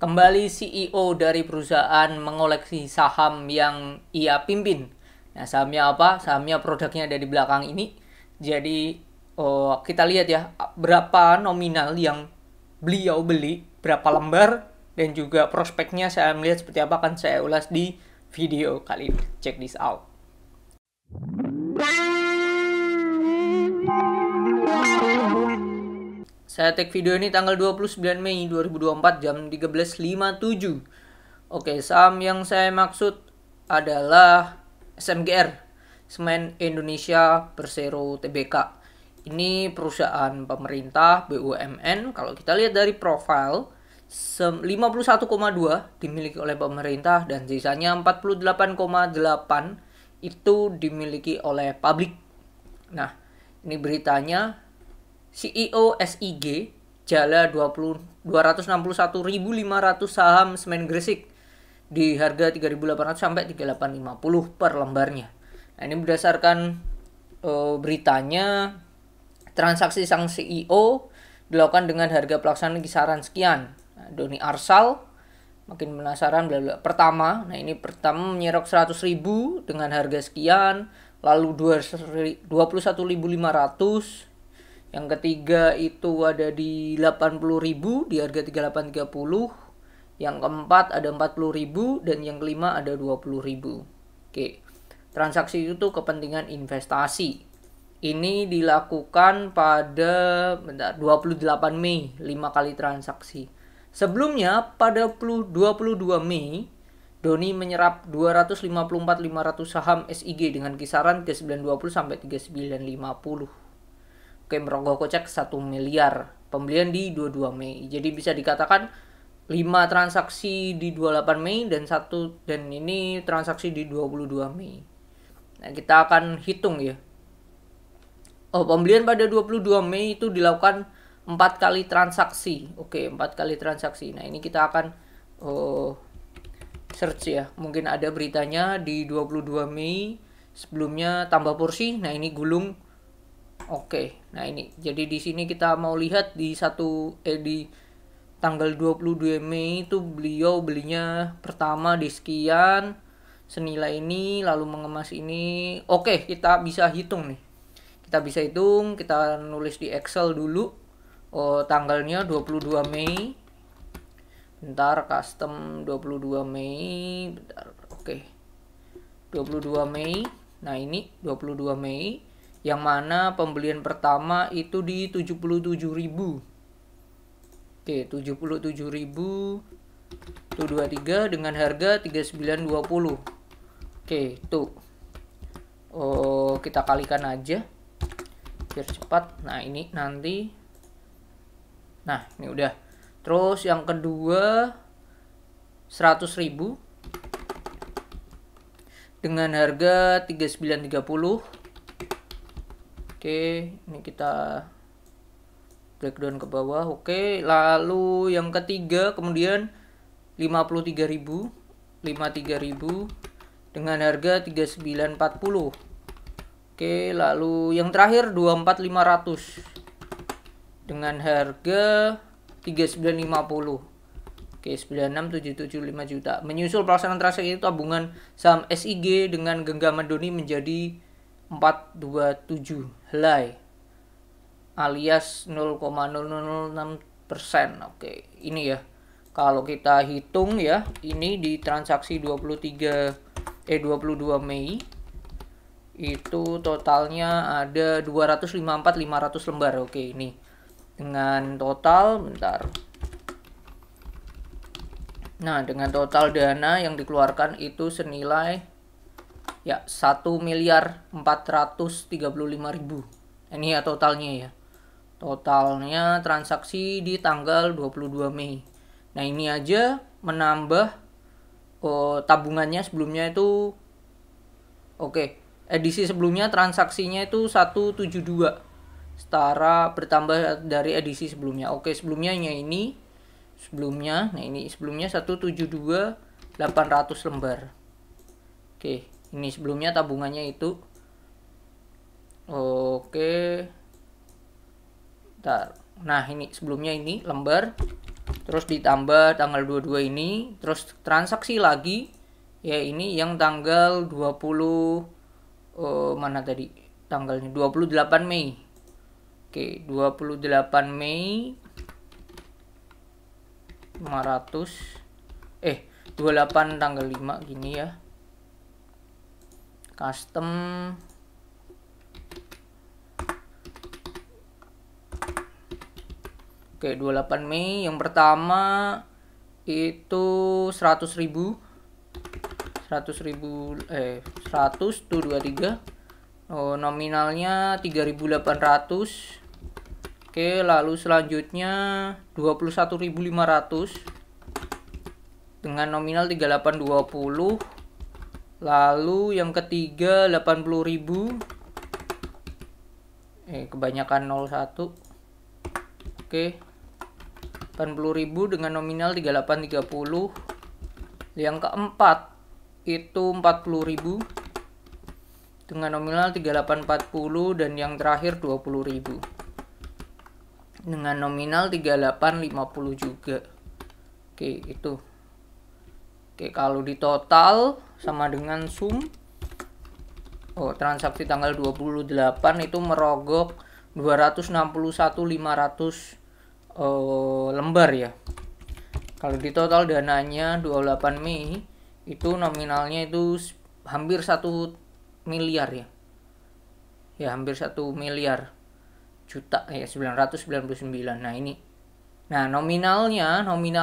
Kembali CEO dari perusahaan mengoleksi saham yang ia pimpin. Nah, sahamnya apa? Sahamnya produknya ada di belakang ini. Jadi, kita lihat ya, berapa nominal yang beliau beli, berapa lembar, dan juga prospeknya saya melihat seperti apa akan saya ulas di video kali ini. Check this out. Saya take video ini tanggal 29 Mei 2024 jam 13.57. Oke, saham yang saya maksud adalah SMGR, Semen Indonesia Persero Tbk. Ini perusahaan pemerintah BUMN. Kalau kita lihat dari profil, 51,2 dimiliki oleh pemerintah dan sisanya 48,8 itu dimiliki oleh publik. Nah, ini beritanya. CEO SIG jala 261.500 saham semen Gresik di harga 3.800 sampai 3.850 per lembarnya. Nah, ini berdasarkan beritanya, transaksi sang CEO dilakukan dengan harga pelaksanaan kisaran sekian. Nah, Doni Arsal makin penasaran pertama. Nah, ini pertama menyerok 100.000 dengan harga sekian, lalu 21.500. Yang ketiga itu ada di 80.000 di harga 3830. Yang keempat ada 40.000 dan yang kelima ada 20.000. Oke. Transaksi itu kepentingan investasi. Ini dilakukan pada 28 Mei, 5 kali transaksi. Sebelumnya pada 22 Mei Doni menyerap 254.500 saham SIG dengan kisaran 3920 sampai 3950. Oke, merogoh kocek 1 miliar. Pembelian di 22 Mei. Jadi bisa dikatakan 5 transaksi di 28 Mei dan ini transaksi di 22 Mei. Nah, kita akan hitung ya. Pembelian pada 22 Mei itu dilakukan 4 kali transaksi. Oke, 4 kali transaksi. Nah, ini kita akan search ya. Mungkin ada beritanya di 22 Mei. Sebelumnya tambah porsi. Nah, ini gulung. Oke, nah ini. Jadi di sini kita mau lihat di tanggal 22 Mei itu beliau belinya pertama di sekian senilai ini, lalu mengemas ini. Oke, kita bisa hitung nih. Kita bisa hitung, kita nulis di Excel dulu. Tanggalnya 22 Mei. Bentar, custom 22 Mei. Bentar. Oke. 22 Mei. Nah, ini 22 Mei. Yang mana pembelian pertama itu di 77.000. Oke, 77.000 itu 23 dengan harga 3920. Oke, tuh. Kita kalikan aja biar cepat. Nah, ini nanti. Nah, ini udah. Terus yang kedua 100.000 dengan harga 3930. Oke, ini kita breakdown ke bawah. Oke, lalu yang ketiga kemudian 53.000 dengan harga 3940. Oke, lalu yang terakhir 24.500 dengan harga 3950. Oke, 96.775 juta. Menyusul pelaksanaan transaksi tabungan saham SIG dengan genggaman Doni menjadi 427 helai alias 0,006%. Oke, ini ya. Kalau kita hitung ya, ini di transaksi 22 Mei itu totalnya ada 254.500 lembar. Oke, ini dengan total bentar. Nah, dengan total dana yang dikeluarkan itu senilai ya 1.435.000. Ini ya totalnya ya. Totalnya transaksi di tanggal 22 Mei. Nah, ini aja menambah tabungannya sebelumnya itu. Oke, edisi sebelumnya transaksinya itu 172. Setara bertambah dari edisi sebelumnya. Oke, sebelumnya ini sebelumnya. Nah, ini sebelumnya 172 800 lembar. Oke. Ini sebelumnya tabungannya itu. Oke. Bentar. Nah, ini sebelumnya ini lembar. terus ditambah tanggal 22 ini, terus transaksi lagi ya, ini yang tanggal 20 mana tadi tanggalnya, 28 Mei. Oke, 28 Mei 500 28 tanggal 5 gini ya. Custom Oke, 28 Mei yang pertama itu 100.000 100 tuh 23. Nominalnya 3.800. Oke, lalu selanjutnya 21.500 dengan nominal 3820. Lalu yang ketiga 80.000. Kebanyakan 01. Oke. 80.000 dengan nominal 3830. Yang keempat itu 40.000 dengan nominal 3840, dan yang terakhir 20.000 dengan nominal 3850 juga. Oke, itu. Oke, kalau di total sama dengan sum transaksi tanggal 28 itu merogok 261.500 lembar ya. Kalau di total dananya 28 Mei itu nominalnya itu hampir 1 miliar ya. Ya, hampir 1 miliar juta ya, 999. Nah, ini. Nah, nominal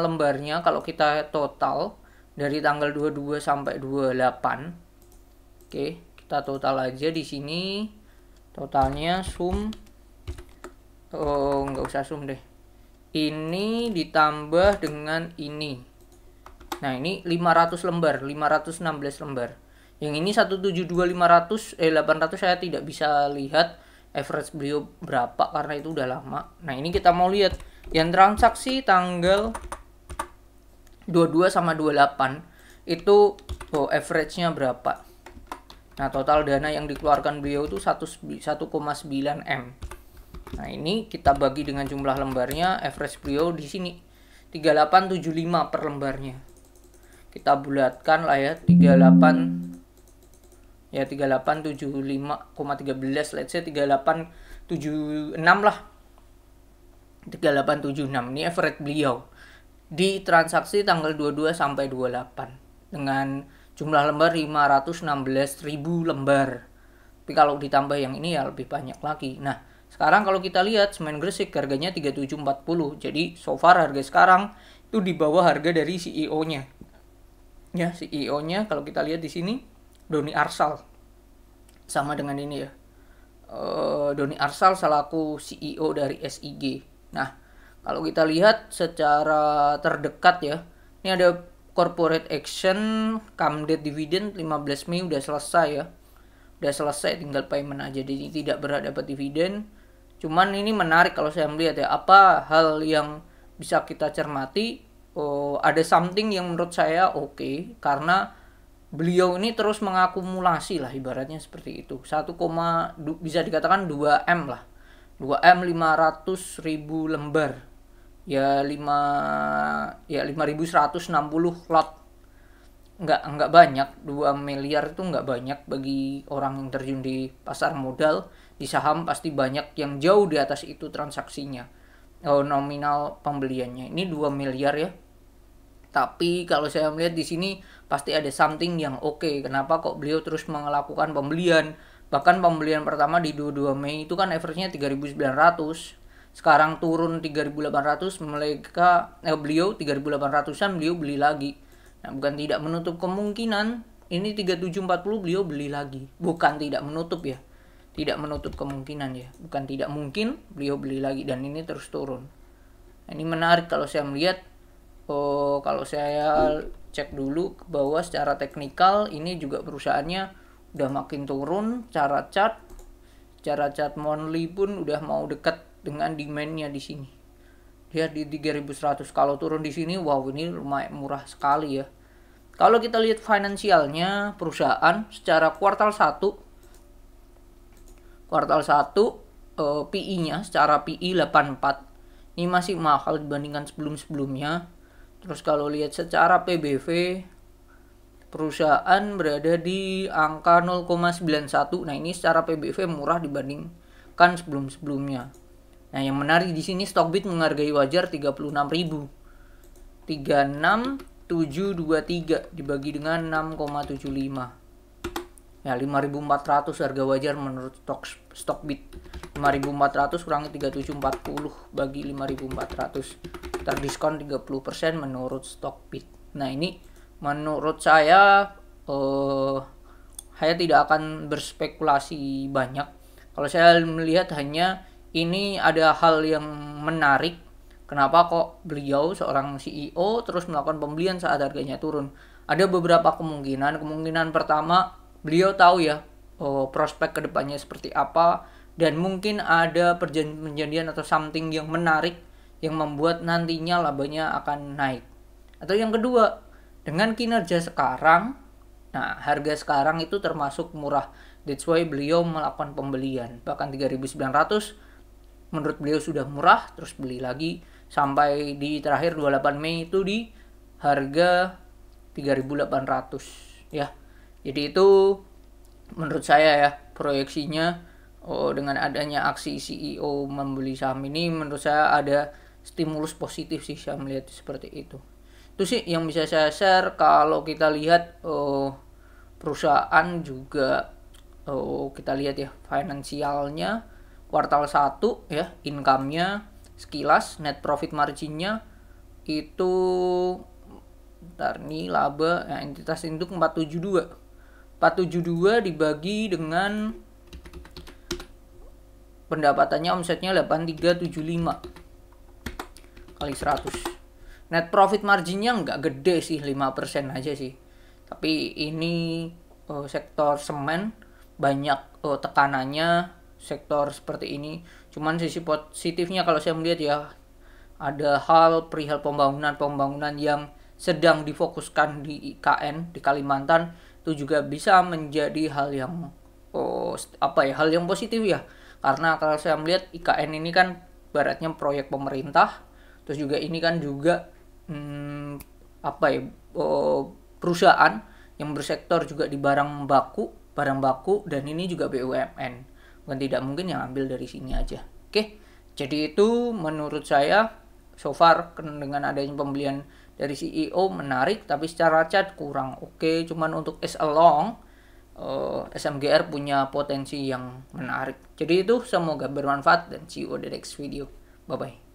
lembarnya kalau kita total dari tanggal 22 sampai 28. Oke, kita total aja di sini. Totalnya sum nggak usah sum deh. Ini ditambah dengan ini. Nah, ini 500 lembar, 516 lembar. Yang ini 172.800 saya tidak bisa lihat average beliau berapa karena itu udah lama. Nah, ini kita mau lihat yang transaksi tanggal 22 sama 28 itu average-nya berapa. Nah, total dana yang dikeluarkan beliau itu 1,9 M. Nah, ini kita bagi dengan jumlah lembarnya, average beliau di sini 3875 per lembarnya. Kita bulatkan lah ya, 3875,13, let's say 3876 lah. 3876 ini average beliau di transaksi tanggal 22 sampai 28 dengan jumlah lembar 516.000 lembar. Tapi kalau ditambah yang ini ya lebih banyak lagi. Nah, sekarang kalau kita lihat semen Gresik harganya 3740. Jadi so far harga sekarang itu di bawah harga dari CEO-nya. Ya, CEO-nya kalau kita lihat di sini Doni Arsal. Sama dengan ini ya. Doni Arsal selaku CEO dari SIG. Nah, kalau kita lihat secara terdekat ya. Ini ada corporate action, Camdet dividend 15 Mei udah selesai ya. Udah selesai, tinggal payment aja. Jadi tidak berhak dapat dividen. Cuman ini menarik kalau saya melihat ya, apa hal yang bisa kita cermati. Ada something yang menurut saya oke, karena beliau ini terus mengakumulasi lah, ibaratnya seperti itu. Bisa dikatakan 2M lah. 2M 500.000 lembar. Ya 5.160 lot. Enggak banyak, 2 miliar itu enggak banyak bagi orang yang terjun di pasar modal. Di saham pasti banyak yang jauh di atas itu transaksinya. Nominal pembeliannya. Ini 2 miliar ya. Tapi kalau saya melihat di sini pasti ada something yang oke. Kenapa kok beliau terus melakukan pembelian? Bahkan pembelian pertama di 22 Mei itu kan average-nya 3.900. Sekarang turun 3.800, beliau 3.800-an beliau beli lagi. Nah, bukan tidak menutup kemungkinan ini 3740 beliau beli lagi. Bukan tidak menutup ya. Tidak menutup kemungkinan ya. Bukan tidak mungkin beliau beli lagi, dan ini terus turun. Nah, ini menarik kalau saya melihat. Kalau saya cek dulu ke bawah secara teknikal, ini juga perusahaannya udah makin turun. Cara chart monthly pun udah mau dekat dengan demand-nya di sini. Lihat di 3.100. Kalau turun di sini, wow, ini lumayan murah sekali ya. Kalau kita lihat finansialnya perusahaan secara kuartal 1 PI-nya secara PI 84. ini masih mahal dibandingkan sebelum-sebelumnya. Terus kalau lihat secara PBV, perusahaan berada di angka 0,91. Nah, ini secara PBV murah dibandingkan sebelum-sebelumnya. Nah, yang menarik di sini Stockbit menghargai wajar 36.000. 36723 dibagi dengan 6,75. Ya, 5.400 harga wajar menurut Stockbit. 5.400 kurangi 3740 bagi 5.400. Terdiskon 30% menurut Stockbit. Nah, ini menurut saya tidak akan berspekulasi banyak. Kalau saya melihat hanya ini ada hal yang menarik. Kenapa kok beliau seorang CEO terus melakukan pembelian saat harganya turun? Ada beberapa kemungkinan. Kemungkinan pertama, beliau tahu ya prospek kedepannya seperti apa, dan mungkin ada perjanjian atau something yang menarik yang membuat nantinya labanya akan naik. Atau yang kedua, dengan kinerja sekarang, nah harga sekarang itu termasuk murah. That's why beliau melakukan pembelian. Bahkan 3.900 menurut beliau sudah murah, terus beli lagi sampai di terakhir 28 Mei itu di harga 3.800 ya. Jadi itu menurut saya ya proyeksinya dengan adanya aksi CEO membeli saham ini, menurut saya ada stimulus positif sih, saya melihat seperti itu. Itu sih yang bisa saya share. Kalau kita lihat perusahaan juga kita lihat ya finansialnya kuartal 1 ya, income-nya sekilas, net profit margin-nya itu laba ya, entitas induk 472 dibagi dengan pendapatannya, omsetnya 8375 kali 100. Net profit marginnya nggak gede sih, 5% aja sih. Tapi ini sektor semen banyak tekanannya, sektor seperti ini. Cuman sisi positifnya kalau saya melihat ya, ada hal perihal pembangunan yang sedang difokuskan di IKN di Kalimantan, itu juga bisa menjadi hal yang hal yang positif ya. Karena kalau saya melihat IKN ini kan baratnya proyek pemerintah, terus juga ini kan juga perusahaan yang bersektor juga di barang baku, dan ini juga BUMN. Bukan tidak mungkin yang ambil dari sini aja. Oke. Jadi itu menurut saya so far dengan adanya pembelian dari CEO menarik, tapi secara chart kurang oke. Cuman untuk as a long, SMGR punya potensi yang menarik. Jadi itu semoga bermanfaat, dan see you on the next video. Bye bye.